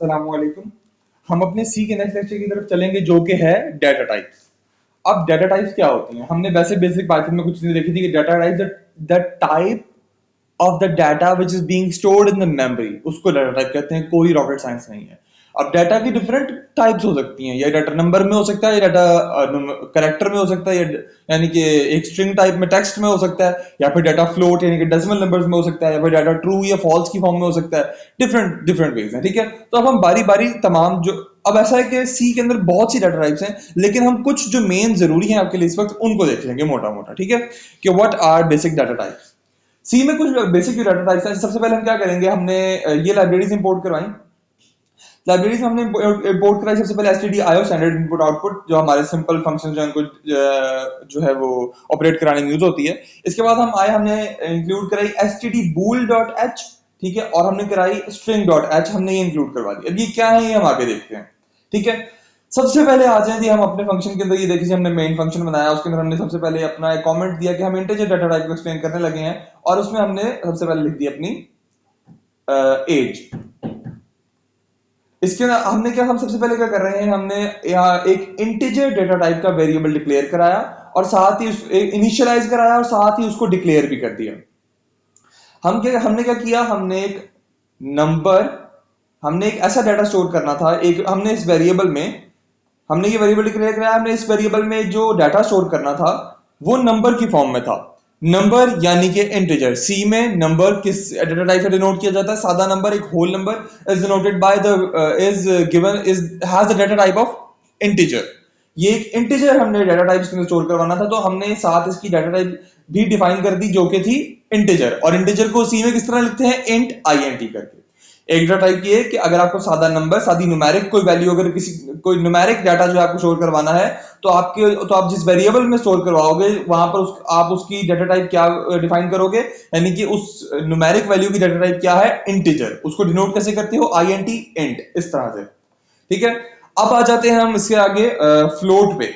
अस्सलामुअलैकुम। हम अपने सी के नेक्स्ट लेक्चर की तरफ चलेंगे जो कि है डाटा टाइप्स। अब डाटा टाइप्स क्या होती हैं? हमने वैसे बेसिक पाइथन में कुछ चीजें देखी थी कि data type the type of the data which is being stored in the memory, उसको डाटा टाइप कहते हैं। कोई रॉकेट साइंस नहीं है। अब डाटा की डिफरेंट टाइप्स हो सकती हैं, या डाटा नंबर में हो सकता है, या डाटा करेक्टर में हो सकता है, यानी कि एक स्ट्रिंग टाइप में टेक्स्ट में हो सकता है, या फिर डाटा फ्लोट यानी कि डेसिमल नंबर्स में हो सकता है, या फिर डाटा ट्रू या फॉल्स की फॉर्म में हो सकता है। डिफरेंट डिफरेंट वेज हैं, ठीक है। तो अब हम बारी बारी तमाम जो अब ऐसा है कि सी के अंदर बहुत सी डाटा टाइप्स हैं, लेकिन हम कुछ जो मेन जरूरी हैं आपके लिए इस वक्त उनको देख लेंगे मोटा मोटा, ठीक है, कि what are basic data types. C में कुछ बेसिक डाटा टाइप्स हैं। सबसे पहले हम क्या करेंगे, हमने ये लाइब्रेरीज इंपोर्ट करवाई। लाइब्रेरीज हमने इंपोर्ट कराई सबसे पहले stdio स्टैंडर्ड इनपुट आउटपुट, जो हमारे सिंपल फंक्शन जो इनको जो है वो ऑपरेट कराने में यूज होती है। इसके बाद हम आए, हमने इंक्लूड कराई stdbool.h, ठीक है, और हमने कराई string.h, हमने ये इंक्लूड करवा दी। अब ये क्या है ये हम आगे देखते हैं, ठीक है। सबसे पहले आ जाए जी हम अपने फंक्शन के अंदर, ये देखिए हमने मेन फंक्शन बनाया, उसके अंदर हमने सबसे पहले अपना एक कमेंट दिया कि हम इंटीजर डाटा टाइप को एक्सप्लेन करने लगे हैं, और उसमें हमने सबसे पहले लिख दी अपनी एज। इसके हमने क्या, हम सबसे पहले क्या कर रहे हैं, हमने यहाँ एक इंटीजर डेटा टाइप का वेरिएबल डिक्लेयर कराया, और साथ ही इनिशियलाइज कराया, और साथ ही उसको डिक्लेयर भी कर दिया। हमने क्या किया, हमने एक नंबर, हमने एक ऐसा डाटा स्टोर करना था, एक हमने इस वेरिएबल में, हमने ये वेरिएबल डिक्लेयर कराया, हमने इस वेरिएबल में जो डाटा स्टोर करना था वो नंबर की फॉर्म में था। नंबर यानी कि इंटीजर। सी में नंबर किस डाटा टाइप से डिनोट किया जाता है? सादा नंबर, एक whole number is denoted by the is given is has the data type of integer. ये एक इंटीजर हमने डाटा टाइप इसमें स्टोर करवाना था, तो हमने साथ इसकी डाटा टाइप भी डिफाइन कर दी जो कि थी इंटीजर। और इंटीजर को सी में किस तरह लिखते हैं? इंट आईएनटी करके। एक डाटा टाइप की है कि अगर आपको सादा नंबर, सादी न्यूमेरिक कोई वैल्यू, अगर किसी कोई न्यूमेरिक डाटा जो आपको स्टोर करवाना है, तो आप जिस वेरिएबल में स्टोर करवाओगे वहां पर आप उसकी डाटा टाइप क्या डिफाइन करोगे, यानी कि उस न्यूमेरिक वैल्यू की डाटा टाइप क्या है? इंटीजर। उसको डिनोट कैसे करते हो? आईएनटी, इंट, इस तरह से, ठीक है। अब आ जाते हैं हम इसके आगे फ्लोट पे।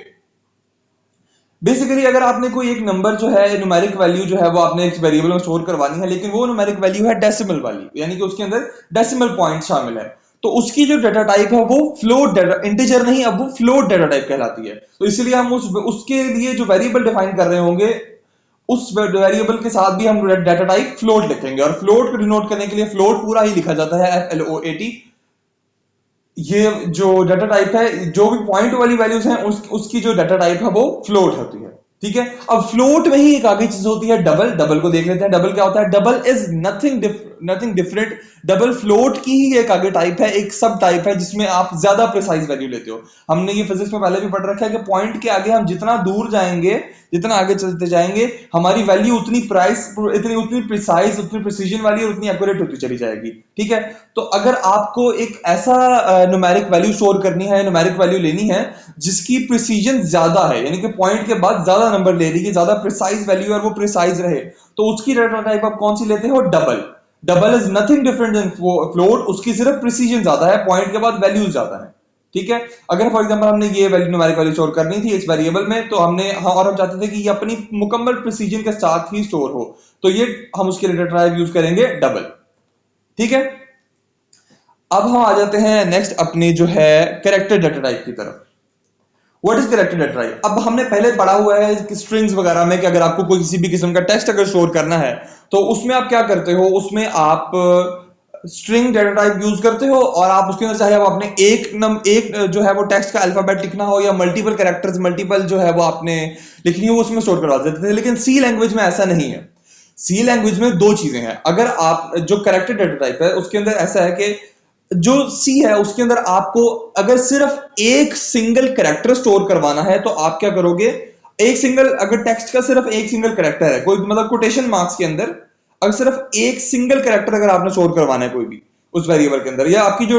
बेसिकली अगर आपने कोई एक नंबर जो है, न्यूमेरिक वैल्यू जो है वो आपने एक वेरिएबल में स्टोर करवानी है, लेकिन वो न्यूमेरिक वैल्यू है डेसिमल वाली, यानी कि उसके अंदर डेसिमल पॉइंट शामिल है, तो उसकी जो डाटा टाइप है वो फ्लोट डाटा, इंटीजर नहीं, अब वो फ्लोट डाटा टाइप कहलाती है। तो इसलिए हम उसके लिए जो वेरिएबल डिफाइन कर रहे होंगे, उस वेरिएबल के साथ भी हम डाटा टाइप फ्लोट लिखेंगे, और फ्लोट को डिनोट करने के लिए फ्लोट पूरा ही लिखा जाता है FLOAT। ये जो डाटा टाइप है, जो भी पॉइंट वाली वैल्यूज हैं उसकी जो डाटा टाइप है वो फ्लोट होती है, ठीक है। अब फ्लोट में ही एक आगे चीज होती है डबल। डबल को देख लेते हैं, डबल क्या होता है? Double is nothing different. Double float की ही एक आगे टाइप है, एक सब टाइप है, जिसमें आप ज्यादा प्रिसाइज वैल्यू लेते हो। हमने ये फिजिक्स में पहले भी पढ़ रखा है कि पॉइंट के आगे हम जितना दूर जाएंगे, जितना आगे चलते जाएंगे, हमारी वैल्यू उतनी प्राइस इतनी उतनी प्रिसाइज, उतनी प्रिसीजन वाली और उतनी एक्यूरेट होती चली जाएगी, ठीक है। तो अगर आपको एक ऐसा न्यूमेरिक वैल्यू स्टोर करनी है, न्यूमेरिक वैल्यू लेनी है जिसकी प्रिसीजन ज्यादा है, यानी कि पॉइंट के बाद ज्यादा नंबर ले रही है, ज्यादा प्रिसाइज वैल्यू और वो प्रिसाइज रहे, तो उसकी डाटा टाइप आप कौन सी लेते हो? Double. Double is nothing different then float, उसकी सिर्फ प्रिसीजन ज्यादा है, पॉइंट के बाद वैल्यू ज्यादा है, ठीक है। अगर फॉर एग्जांपल हमने ये वैल्यू न्यूमेरिक वैल्यू स्टोर करनी थी इस वेरिएबल में, तो हमने और हम चाहते थे कि ये अपनी मुकम्मल प्रिसीजन के साथ ही स्टोर हो, तो ये हम उसके लिए डाटा टाइप यूज करेंगे डबल, ठीक है। अब हम आ जाते हैं नेक्स्ट अपनी जो है कैरेक्टर डाटा टाइप की तरफ। What is character data type? अब हमने पहले पढ़ा हुआ है कि स्ट्रिंग्स वगैरह में कि अगर आपको कोई किसी भी किस्म का टेक्स्ट अगर स्टोर करना है, तो उसमें आप क्या करते हो? उसमें आप स्ट्रिंग डाटा टाइप यूज करते हो, और आप उसके अंदर चाहे वो आपने एक जो है वो टेक्स्ट का अल्फाबेट लिखना हो, या मल्टीपल कैरेक्टर्स, मल्टीपल जो है वो आपने लिखनी हो, वो उसमें स्टोर करवा देते थे। लेकिन सी लैंग्वेज में ऐसा नहीं है। सी लैंग्वेज में दो चीजें हैं। अगर आप जो कैरेक्टर डाटा टाइप है उसके अंदर ऐसा है कि जो सी है उसके अंदर आपको अगर सिर्फ एक सिंगल कैरेक्टर स्टोर करवाना है, तो आप क्या करोगे? एक सिंगल, अगर टेक्स्ट का सिर्फ एक सिंगल कैरेक्टर है, कोई मतलब कोटेशन मार्क्स के अंदर अगर सिर्फ एक सिंगल कैरेक्टर अगर आपने स्टोर करवाना है कोई भी उस वेरिएबल के अंदर, या आपकी जो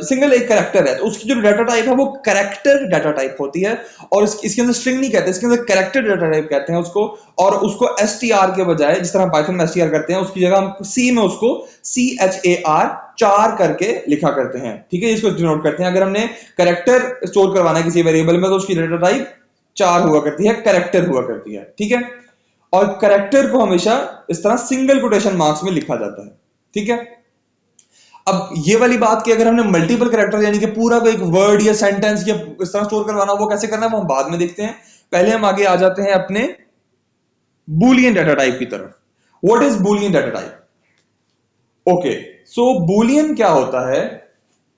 सिंगल एक कैरेक्टर है, तो उसकी जो डाटा टाइप है वो कैरेक्टर डाटा टाइप होती है। और इसके अंदर स्ट्रिंग नहीं कहते, इसके अंदर कैरेक्टर डाटा टाइप कहते हैं उसको। और उसको str के बजाय, जिस तरह पाइथन में str करते हैं, उसकी जगह हम सी में उसको char चार करके लिखा करते हैं, ठीक है। इसको डिनोट करते हैं। अगर हमने कैरेक्टर स्टोर करवाना है किसी वेरिएबल में, तो उसकी डाटा टाइप चार हुआ करती है, कैरेक्टर हुआ करती है, ठीक है। और कैरेक्टर को हमेशा इस तरह सिंगल कोटेशन मार्क्स में लिखा जाता है, ठीक है। अब ये वाली बात कि अगर हमने मल्टीपल कैरेक्टर यानी कि पूरा कोई एक वर्ड या सेंटेंस या इस तरह स्टोर करवाना, वो कैसे करना है वो हम बाद में देखते हैं। पहले हम आगे आ जाते हैं अपने बूलियन डाटा टाइप की तरफ। What is Boolean data type? Okay, so Boolean क्या होता है?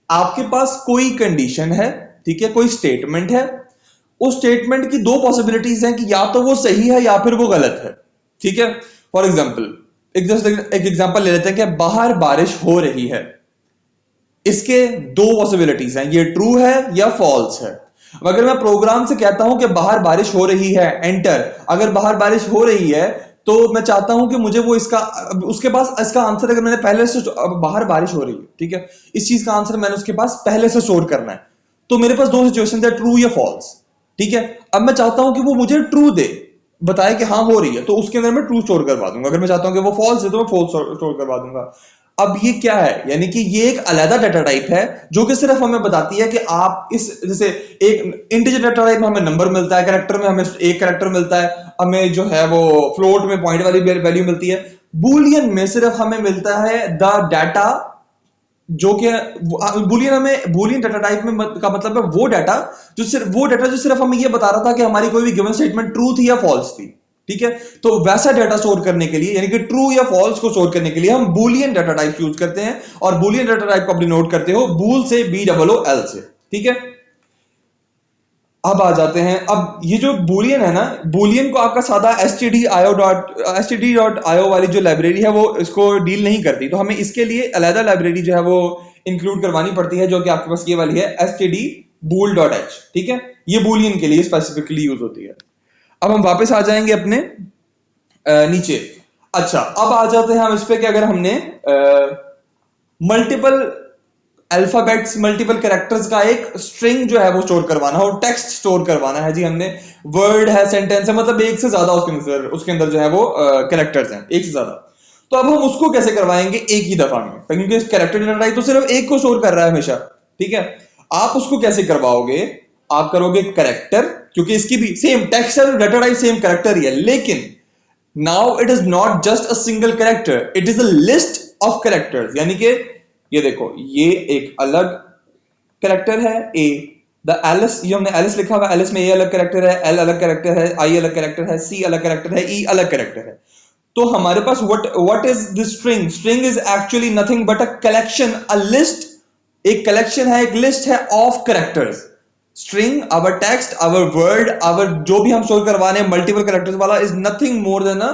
आपके पास कोई कंडीशन है, ठीक है, कोई स्टेटमेंट है, उस स्टेटमेंट की दो पॉसिबिलिटीज हैं कि या तो वो सही है या फिर वो गलत है, ठीक है। फॉर एग्जाम्पल एक एग्जाम्पल ले लेते हैं कि बाहर बारिश हो रही है। इसके दो पॉसिबिलिटीज हैं, ये ट्रू है या फॉल्स है। अगर मैं प्रोग्राम से कहता हूं कि बाहर बारिश हो रही है, एंटर, अगर बाहर बारिश हो रही है तो मैं चाहता हूं कि मुझे वो इसका, उसके पास इसका आंसर अगर मैंने पहले से, बाहर बारिश हो रही है, ठीक है, इस चीज का आंसर मैंने उसके पास पहले से स्टोर करना है, तो मेरे पास दो सिचुएशन है, ट्रू या फॉल्स, ठीक है। अब मैं चाहता हूं कि वो मुझे ट्रू दे, बताए कि हाँ हो रही है, तो उसके अंदर मैं ट्रू स्टोर करवा दूंगा। अगर मैं चाहता हूं कि वो फॉल्स है तो मैं फॉल्स स्टोर करवा दूंगा। अब ये क्या है? यानी कि ये एक अलग डाटा टाइप है जो कि सिर्फ हमें बताती है कि आप इस, जैसे एक इंटीजर डाटा टाइप में हमें नंबर मिलता है, कैरेक्टर में हमें एक कैरेक्टर मिलता है, हमें जो है वो फ्लोट में पॉइंट वाली वैल्यू मिलती है। बूलियन में सिर्फ हमें मिलता है द डाटा, जो कि बूलियन, हमें बूलियन डाटा टाइप में का मतलब है वो डाटा जो सिर्फ हमें ये बता रहा था कि हमारी कोई भी गिवन स्टेटमेंट ट्रू थी या फॉल्स थी, ठीक है। तो वैसा डाटा स्टोर करने के लिए, यानी कि ट्रू या फॉल्स को स्टोर करने के लिए हम बूलियन डाटा टाइप यूज करते हैं। और बूलियन डाटा टाइप को आप नोट करते हो बूल से, BOOL से, ठीक है। अब आ जाते हैं, अब ये जो बूलियन है ना, बूलियन को आपका सादा std.io वाली जो लाइब्रेरी है वो इसको डील नहीं करती, तो हमें इसके लिए अलग लाइब्रेरी जो है वो इंक्लूड करवानी पड़ती है, जो कि आपके पास ये वाली है stdbool.h, ठीक है। ये बूलियन के लिए स्पेसिफिकली यूज होती है। अब हम वापस आ जाएंगे अपने नीचे। अच्छा, अब आ जाते हैं हम इस पे कि अगर हमने मल्टीपल अल्फाबेट्स, मल्टीपल कैरेक्टर्स का एक स्ट्रिंग जो है वो स्टोर करवाना है, और टेक्स्ट स्टोर करवाना है जी हमने, वर्ड है, सेंटेंस है, मतलब एक से ज्यादा उसके अंदर जो है वो कैरेक्टर्स हैं, एक से ज्यादा। तो अब हम उसको कैसे करवाएंगे एक ही दफा में, क्योंकि कैरेक्टर डाटा टाइप तो सिर्फ एक को स्टोर कर रहा है हमेशा, ठीक है। आप उसको कैसे करवाओगे? आप करोगे कैरेक्टर, क्योंकि इसकी भी सेम टेक्स्ट है, डाटा टाइप सेम कैरेक्टर ही है, लेकिन now it is not just a single character, it is a list of characters. यानी कि ये देखो, ये एक अलग कैरेक्टर है ए, द एलिस, ये हमने एलिस लिखा हुआ, एलिस में ए अलग कैरेक्टर है, एल अलग कैरेक्टर है, आई अलग कैरेक्टर है, सी अलग कैरेक्टर है, ई अलग कैरेक्टर है। तो हमारे पास what is the string? String is actually nothing but a collection, a list, एक कलेक्शन है, एक लिस्ट है of characters. String, our text, our word, our जो भी हम स्टोर करवाने मल्टीपल कैरेक्टर्स वाला, is nothing more than a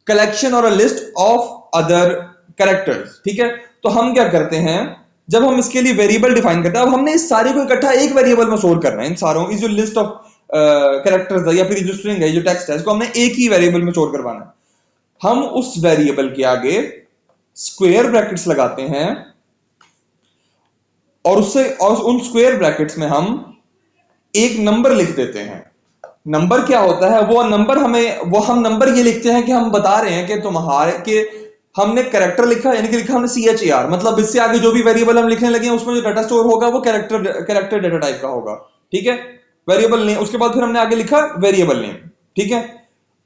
collection और a list of other characters, ठीक है। तो हम क्या करते हैं, जब हम इसके लिए वेरिएबल डिफाइन करते हैं, अब हमने इस सारे को इकट्ठा एक वेरिएबल में स्टोर करना है, इन सारों की जो लिस्ट ऑफ कैरेक्टर्स है या फिर जो स्ट्रिंग है, जो टेक्स्ट है, इसको हमने एक ही वेरिएबल में स्टोर करवाना है। हम उस वेरिएबल के आगे स्क्वायर ब्रैकेट्स लगाते हैं, और उन स्क्वायर ब्रैकेट्स में हम एक नंबर लिख देते हैं। नंबर क्या होता है? हम नंबर ये लिखते हैं कि हम बता रहे हैं कि तुम्हारे के हमने कैरेक्टर लिखा, यानी कि लिखा हमने CHAR, मतलब इससे आगे जो भी वेरिएबल हम लिखने लगे हैं उसमें जो डाटा स्टोर होगा वो कैरेक्टर डाटा टाइप का होगा, ठीक है। वेरिएबल नेम, उसके बाद फिर हमने आगे लिखा वेरिएबल नेम, ठीक है।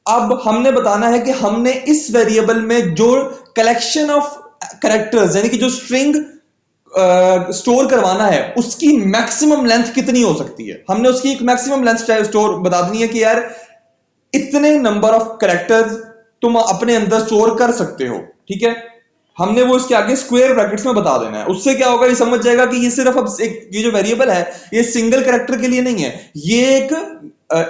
अब हमने बताना है कि हमने इस वेरिएबल में जो कलेक्शन ऑफ कैरेक्टर्स, यानी कि जो स्ट्रिंग स्टोर करवाना है, उसकी मैक्सिमम लेंथ कितनी हो सकती है। हमने उसकी एक मैक्सिमम लेंथ स्टोर बता दी है कि यार इतने नंबर ऑफ कैरेक्टर्स तुम अपने अंदर स्टोर कर सकते हो, ठीक है। हमने वो इसके आगे स्क्वायर ब्रैकेट्स में बता देना है। उससे क्या होगा, ये समझ जाएगा कि ये सिर्फ अब ये जो वेरिएबल है ये सिंगल कैरेक्टर के लिए नहीं है, ये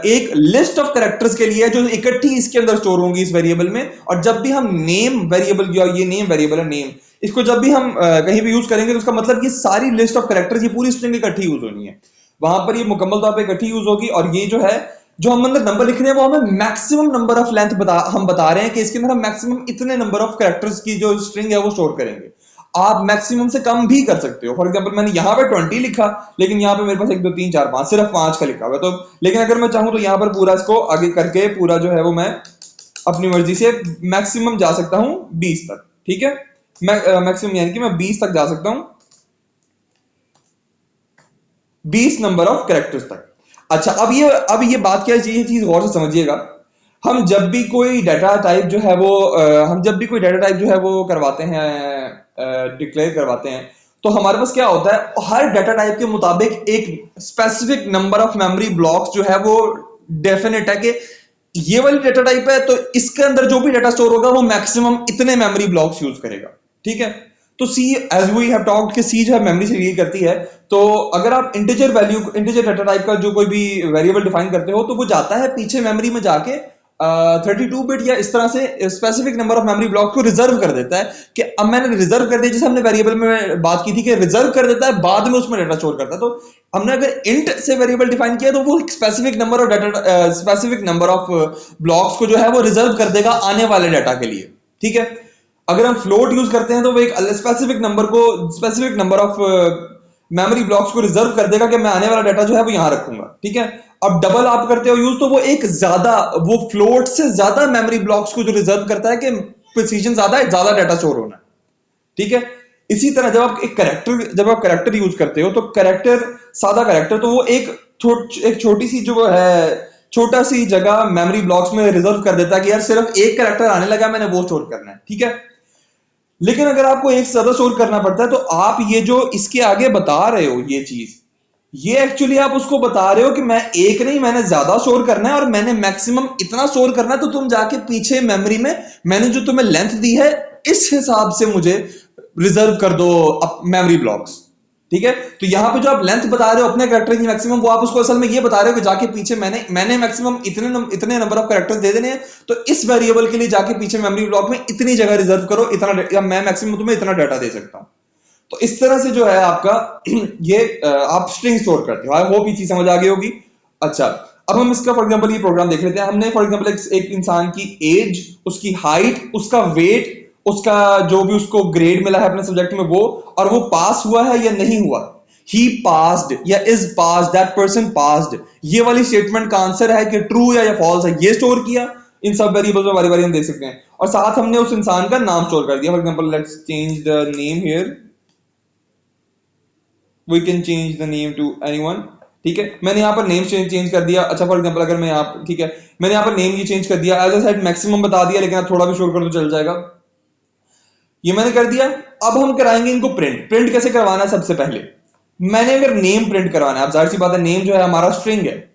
एक लिस्ट ऑफ कैरेक्टर्स के लिए है जो इकट्ठी इसके अंदर स्टोर होंगी इस वेरिएबल में। और जब भी हम नेम वेरिएबल, ये नेम वेरिएबल है नेम, इसको जब भी हम कहीं भी यूज करेंगे तो उसका मतलब ये सारी लिस्ट ऑफ कैरेक्टर्स, ये पूरी स्ट्रिंग इकट्ठी यूज होनी है, वहां पर ये मुकम्मल तौर पर इकट्ठी यूज होगी। और ये जो है, जो हम अंदर नंबर लिख रहे हैं वो हमें मैक्सिमम नंबर ऑफ लेंथ हम बता रहे हैं कि इसके अंदर हम मैक्सिमम इतने नंबर ऑफ कैरेक्टर्स की जो स्ट्रिंग है वो स्टोर करेंगे। आप मैक्सिमम से कम भी कर सकते हो। फॉर एग्जांपल मैंने यहां पे 20 लिखा, लेकिन यहां पे मेरे पास 1 2 3 4 5 सिर्फ 5 का लिखा हुआ है, तो लेकिन अगर मैं चाहूं तो यहां पर पूरा इसको आगे करके पूरा जो है वो मैं अपनी मर्जी से मैक्सिमम जा सकता हूं 20 तक, ठीक है। मैक्सिमम यानी कि मैं 20 तक जा सकता हूं, 20 नंबर ऑफ कैरेक्टर्स तक। अच्छा, अब ये बात क्या है, ये चीज गौर से समझिएगा। हम जब भी कोई डाटा टाइप जो है वो करवाते हैं, डिक्लेयर करवाते हैं, तो हमारे पास क्या होता है, हर डेटा टाइप के मुताबिक एक specific number of memory blocks जो है वो डेफिनेट है कि ये वाली डेटा टाइप है तो इसके अंदर जो भी डेटा स्टोर होगा वो मैक्सिमम इतने मेमोरी ब्लॉक्स यूज करेगा, ठीक है। तो सी, एज वी हैव टॉक्ड कि सी जो है मेमोरी से डील करती है। तो अगर आप integer value, integer data type का जो कोई भी वेरिएबल डिफाइन करते हो तो वो जाता है पीछे मेमोरी में जाके 32 बिट या इस तरह से specific number of memory block को रिजर्व कर देता है कि अब मैंने रिजर्व कर दिया, जैसे हमने वेरिएबल में बात की थी कि रिजर्व कर देता है, बाद में उसमें डेटा स्टोर करता है। तो हमने अगर इंट से वेरिएबल डिफाइन किया तो वो specific number of data, specific number of blocks को जो है वो रिजर्व कर देगा आने वाले डाटा के लिए, ठीक है। अगर हम फ्लोट यूज करते हैं तो वो एक स्पेसिफिक नंबर को, specific number of memory blocks को रिजर्व कर देगा कि मैं आने वाला डाटा जो है वो यहां रखूंगा, ठीक है। अब डबल आप करते हो यूज तो वो एक ज्यादा, वो फ्लोट से ज्यादा मेमोरी ब्लॉक्स को जो रिजर्व करता है कि प्रिसीजन ज्यादा है, ज्यादा डाटा स्टोर होना है, ठीक है। इसी तरह जब आप करेक्टर यूज करते हो तो करेक्टर, सादा करेक्टर, तो वो एक छोटी सी जो है, छोटा सी जगह मेमोरी ब्लॉक्स में रिजर्व कर देता है कि यार सिर्फ एक करेक्टर आने लगा, मैंने वो स्टोर करना है, ठीक है। लेकिन अगर आपको एक से ज्यादा स्टोर करना पड़ता है तो आप ये जो इसके आगे बता रहे हो ये चीज, ये एक्चुअली आप उसको बता रहे हो कि मैं एक नहीं, मैंने ज्यादा स्टोर करना है और मैंने मैक्सिमम इतना स्टोर करना है, तो तुम जाके पीछे मेमोरी में मैंने जो तुम्हें लेंथ दी है इस हिसाब से मुझे रिजर्व कर दो मेमोरी ब्लॉक्स, ठीक है। तो यहां पे जो आप लेंथ बता रहे हो अपने कैरेक्टर की मैक्सिमम, वो आप उसको असल में ये बता रहे हो कि जाके पीछे मैंने मैक्सिमम इतने नंबर ऑफ कैरेक्टर्स दे देने हैं, तो इस वेरिएबल के लिए जाके पीछे मेमोरी ब्लॉक में इतनी जगह रिजर्व करो, इतना, या मैं मैक्सिमम तुम्हें इतना डाटा दे सकता हूं। तो इस तरह से जो है आपका ये आप स्ट्रिंग स्टोर करते हो। आई होप ये चीज समझ आ गई होगी। अच्छा, अब हम इसका फॉर एग्जांपल ये प्रोग्राम देख लेते हैं। हमने फॉर एग्जांपल एक इंसान की एज, उसकी हाइट, उसका वेट, उसका जो भी उसको ग्रेड मिला है अपने सब्जेक्ट में वो, और वो पास हुआ है या नहीं हुआ, ही पास्ड या is passed, that person passed, ये वाली स्टेटमेंट का आंसर है कि ट्रू या फॉल्स है, ये स्टोर किया। इन सब वेरिएबल्स में बारी बारी हम देख सकते हैं। और साथ हमने उस इंसान का नाम स्टोर कर दिया। For example let's change the name here, we can change the name to anyone, ठीक है। मैंने यहाँ पर नेम चेंज कर दिया। अच्छा, फॉर एग्जांपल अगर मैं यहाँ, ठीक है, मैंने यहाँ पर नेम ये चेंज कर दिया, एज अ सेड मैक्सिमम बता दिया, लेकिन आप थोड़ा भी शोर कर तो चल जाएगा। ये मैंने कर दिया। अब हम कराएंगे इनको प्रिंट। प्रिंट कैसे करवाना है? सबसे पहले मैंने अगर नेम प्रिंट करवाना है, अब जाहिर सी बात है नेम जो है हमारा स्ट्रिंग है।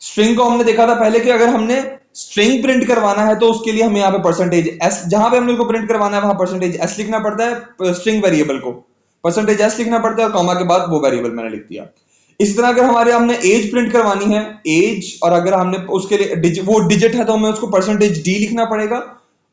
स्ट्रिंग को हमने देखा था पहले कि अगर हमने स्ट्रिंग प्रिंट करवाना है तो उसके लिए हमें यहाँ पे परसेंटेज एस, जहां पे हमने उसको प्रिंट करवाना है वहां परसेंटेज एस लिखना पड़ता है, स्ट्रिंग वेरिएबल को परसेंटेज एस लिखना पड़ता है और कॉमा के बाद वो वेरिएबल मैंने लिख दिया। इसी तरह अगर हमारे हमने एज प्रिंट करवानी है, एज, और अगर हमने उसके लिए वो डिजिट है तो हमें उसको परसेंटेज डी लिखना पड़ेगा,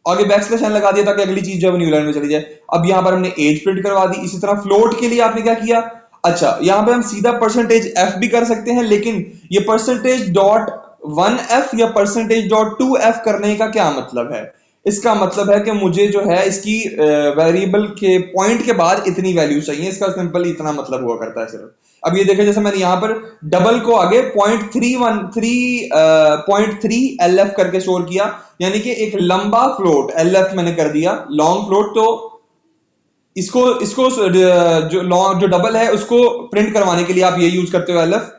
आगे बैक स्लैश एन लगा दिया ताकि अगली चीज जो है न्यू लाइन में चली जाए। अब यहां पर हमने एज प्रिंट करवा दी। इसी तरह फ्लोट के लिए आपने क्या किया? अच्छा, यहां पे हम सीधा परसेंटेज एफ भी कर सकते हैं, लेकिन ये परसेंटेज डॉट 1f या परसेंटेज डॉट 2f करने का क्या मतलब है? इसका मतलब है कि मुझे जो है इसकी वेरिएबल के पॉइंट के बाद इतनी वैल्यू चाहिए। इसका सिंपल इतना मतलब हुआ करता है सिर्फ। अब ये देखें, जैसे मैंने यहां पर डबल को आगे 0.3 एल एफ करके स्टोर किया, यानी कि एक लंबा फ्लोट एल एफ मैंने कर दिया, लॉन्ग फ्लोट। तो इसको इसको जो डबल है उसको प्रिंट करवाने के लिए आप ये यूज करते हो एल एफ,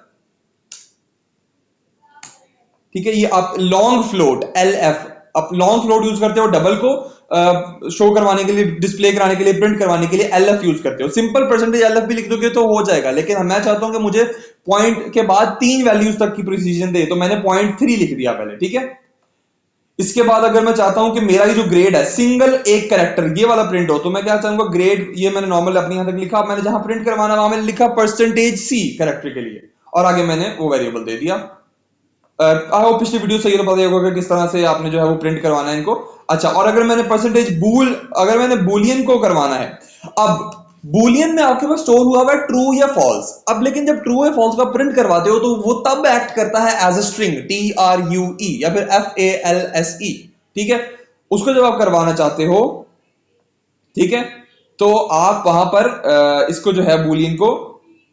ठीक है। ये आप लॉन्ग फ्लोट एल एफ, आप लॉन्ग फ्लोट यूज करते हो, डबल को शो करवाने के लिए, डिस्प्ले कराने के लिए, प्रिंट करवाने के लिए एल एफ यूज करते हो। सिंपल परसेंटेज एल एफ भी लिख दोगे तो हो जाएगा, लेकिन मैं चाहता हूं कि मुझे पॉइंट के बाद 3 वैल्यूज तक की प्रिसीजन दे, तो मैंने 0.3 लिख दिया पहले, ठीक है। इसके बाद अगर मैं चाहता हूं कि मेरा ये जो ग्रेड है सिंगल एक कैरेक्टर ये वाला प्रिंट हो, तो मैं क्या चाहूंगा, ग्रेड, ये मैंने नॉर्मल अपनी यहां तक लिखा। मैंने जहां प्रिंट करवाना वहां मैंने लिखा परसेंटेज सी कैरेक्टर के लिए, और आगे मैंने वो वेरिएबल दे दिया। आई होप पिछली वीडियो से ये तो पता ही होगा कि किस तरह से आपने जो है वो प्रिंट करवाना है इनको। अच्छा, और अगर मैंने परसेंटेज बूल, अगर मैंने बूलियन को करवाना है, अब बूलियन में आपके पास स्टोर हुआ है ट्रू या फॉल्स। अब लेकिन जब ट्रू या फॉल्स का प्रिंट करवाते हो तो वो तब एक्ट करता है एज अ स्ट्रिंग, TRUE या फिर FALSE, ठीक है। उसको जब आप करवाना चाहते हो, ठीक है, तो आप वहां पर इसको जो है बूलियन को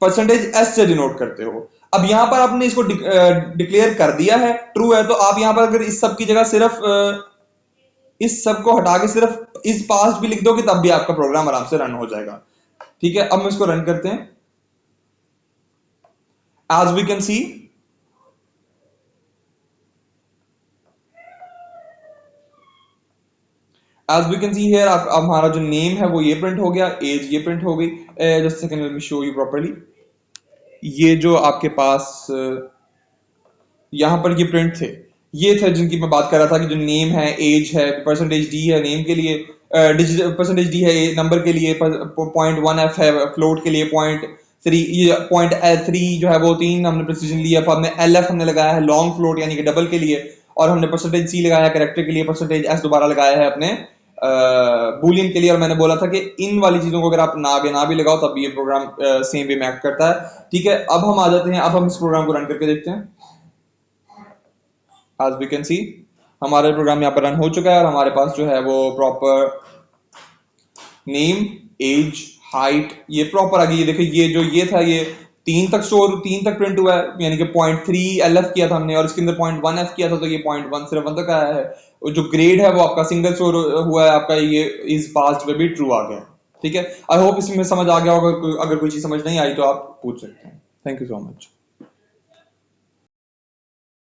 परसेंटेज एस से डिनोट करते हो। अब यहां पर आपने इसको डिक्लेयर कर दिया है ट्रू है, तो आप यहां पर अगर इस सब की जगह सिर्फ इस सब को हटा के सिर्फ इस पास्ट भी लिख दोगे तब भी आपका प्रोग्राम आराम से रन हो जाएगा, ठीक है। अब हम इसको रन करते हैं। As we can see, as we can see here, अब हमारा जो नेम है वो ये प्रिंट हो गया, एज ये प्रिंट हो गई। Just second, let me show you properly. ये जो आपके पास यहाँ पर ये प्रिंट थे, ये थे जिनकी मैं बात कर रहा था कि जो नेम है, एज है, परसेंटेज डी है नेम के लिए, डिजिटल परसेंटेज डी है नंबर के लिए, 0.1f है फ्लोट के लिए, 0.3 ये 0.3 जो है वो 3 हमने प्रिसीजन लिया, अब हमने LF हमने लगाया है लॉन्ग फ्लोट यानी कि डबल के लिए, और हमने परसेंटेज सी लगाया है कैरेक्टर के लिए, परसेंटेज एस दोबारा लगाया है अपने बूलियन के लिए। और मैंने बोला था कि इन वाली चीजों को अगर आप ना आगे ना भी लगाओ तब भी ये प्रोग्राम सेम वे में एक्ट करता है। ठीक है, अब हम आ जाते हैं, अब हम इस प्रोग्राम को रन करके देखते हैं। as we can see हमारा प्रोग्राम यहाँ पर रन हो चुका है और हमारे पास जो है वो प्रॉपर नेम, एज, हाइट ये प्रॉपर आ गई। ये देखिए, ये जो ये था ये 3 तक प्रिंट हुआ है, यानी कि 0.3 LF किया था हमने और इसके अंदर 0.1F किया था, तो ये 0.1 सिर्फ 1 तक आया है। और जो ग्रेड है वो आपका सिंगल स्टोर हुआ है, आपका ये इज पास्ट पे भी ट्रू आ गया। ठीक है, आई होप इसमें समझ आ गया होगा। अगर कोई चीज समझ नहीं आई तो आप पूछ सकते हैं। Thank you so much.